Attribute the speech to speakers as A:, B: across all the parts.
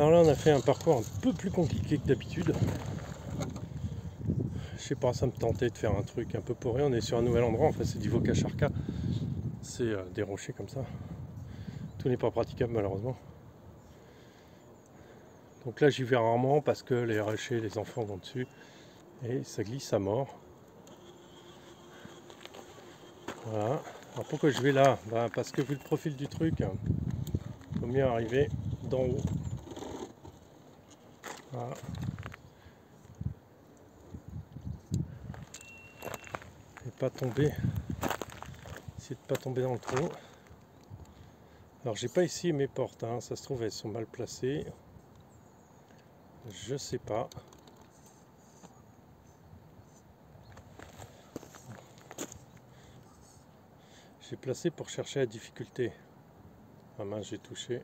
A: Alors là on a fait un parcours un peu plus compliqué que d'habitude. Je sais pas, ça me tentait de faire un truc un peu poré. On est sur un nouvel endroit, enfin c'est du Vocacharka. C'est des rochers comme ça. Tout n'est pas praticable malheureusement. Donc là j'y vais rarement parce que les rochers, les enfants vont dessus. Et ça glisse à mort. Voilà. Alors pourquoi je vais là? Parce que vu le profil du truc, il vaut mieux arriver d'en haut. Voilà. Et pas tomber. Essayer de pas tomber dans le trou. Alors j'ai pas essayé mes portes, hein. Ça se trouve elles sont mal placées. Je sais pas. J'ai placé pour chercher la difficulté. Ah mince, j'ai touché.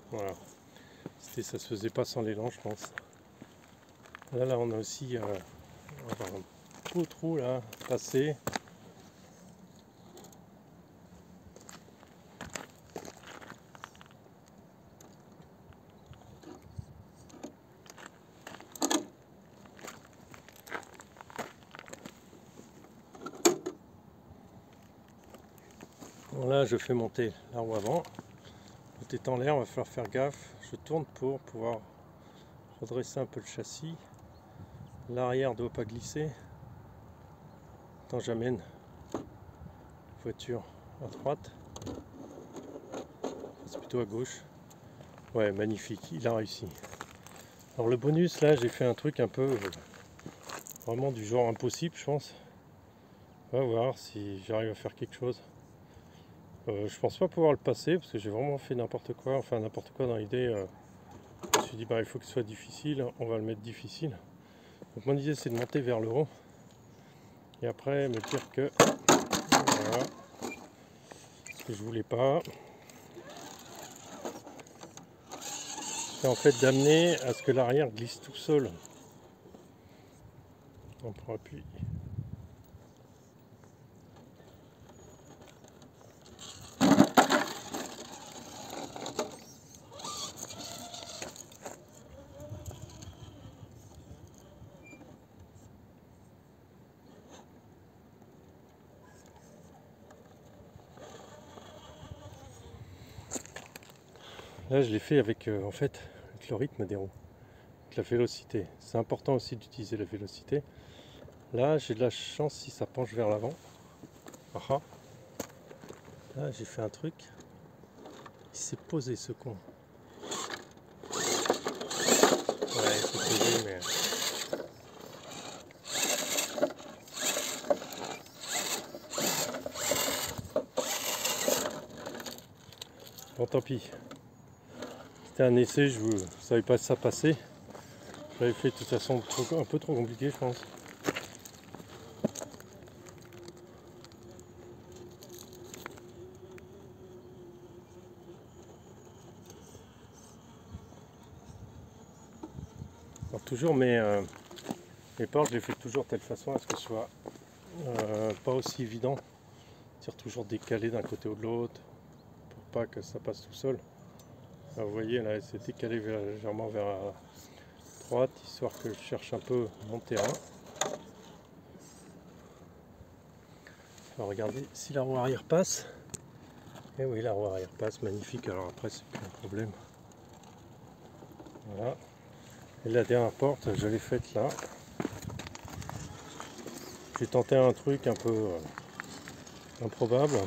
A: Voilà. Ça se faisait pas sans l'élan, je pense. Là on a aussi un beau trou là, passé. Bon, là je fais monter la roue avant. Tout est en l'air, il va falloir faire gaffe. Je tourne pour pouvoir redresser un peu le châssis. L'arrière ne doit pas glisser. Attends, j'amène la voiture à droite. C'est plutôt à gauche. Ouais, magnifique, il a réussi. Alors le bonus là, j'ai fait un truc un peu vraiment du genre impossible, je pense. On va voir si j'arrive à faire quelque chose. Je pense pas pouvoir le passer parce que j'ai vraiment fait n'importe quoi. Enfin n'importe quoi dans l'idée. Je me suis dit il faut que ce soit difficile, on va le mettre difficile. Donc mon idée c'est de monter vers le haut. Et après me dire que voilà, ce que je voulais pas. C'est en fait d'amener à ce que l'arrière glisse tout seul. On prend appui. Là je l'ai fait avec en fait avec le rythme des roues, avec la vélocité. C'est important aussi d'utiliser la vélocité. Là j'ai de la chance si ça penche vers l'avant. Ah. Là j'ai fait un truc. Il s'est posé ce con. Ouais, il s'est posé mais. Bon tant pis. C'était un essai, je ne savais pas si ça passait. J'avais fait de toute façon un peu trop compliqué je pense. Alors toujours mes portes, je les fais toujours de telle façon à ce que ce soit pas aussi évident. Tire toujours décalé d'un côté ou de l'autre pour pas que ça passe tout seul. Là, vous voyez là c'est décalé légèrement vers la droite histoire que je cherche un peu mon terrain. Alors regardez si la roue arrière passe. Et oui la roue arrière passe, magnifique. Alors après c'est plus un problème. Voilà. Et la dernière porte je l'ai faite là. J'ai tenté un truc un peu improbable.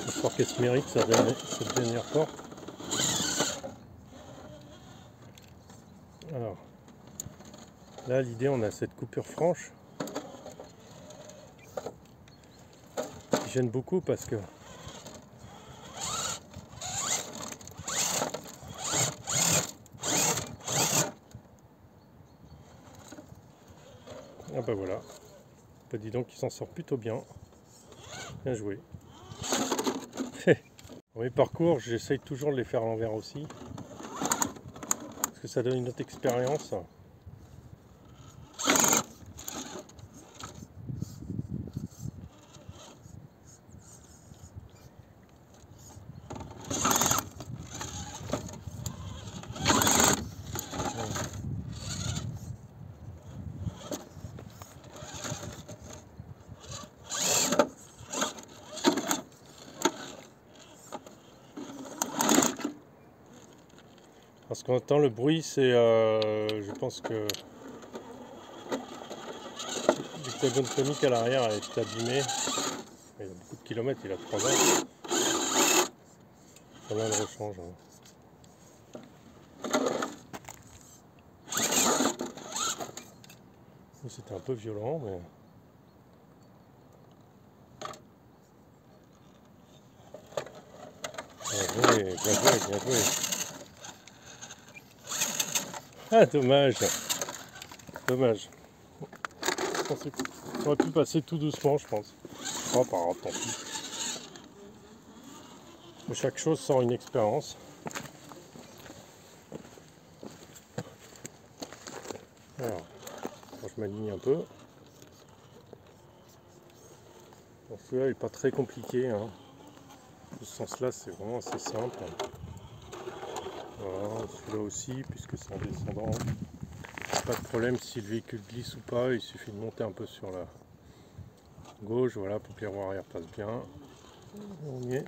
A: J'espère qu'elle se mérite cette dernière porte. Alors là l'idée on a cette coupure franche qui gêne beaucoup parce que ah bah voilà, bah dis donc il s'en sort plutôt bien. Bien joué. Dans mes parcours j'essaye toujours de les faire à l'envers aussi parce que ça donne une autre expérience. Parce qu'on entend le bruit, c'est je pense que l'hexagone tonique à l'arrière est abîmé. Il a beaucoup de kilomètres, il a 3 ans. Pas mal de rechange. Hein. C'était un peu violent, mais... Bien joué. Ah, dommage. Dommage. On aurait pu passer tout doucement, je pense. Oh, pas grave, tant pis. Mais chaque chose sort une expérience. Alors, je m'aligne un peu. Bon, celui-là, il n'est pas très compliqué. Hein. Ce sens-là, c'est vraiment assez simple. Voilà, celui-là aussi, puisque c'est en descendant. Pas de problème si le véhicule glisse ou pas, il suffit de monter un peu sur la gauche, voilà, pour que les roues arrière passent bien. On y est.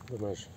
A: Dommage.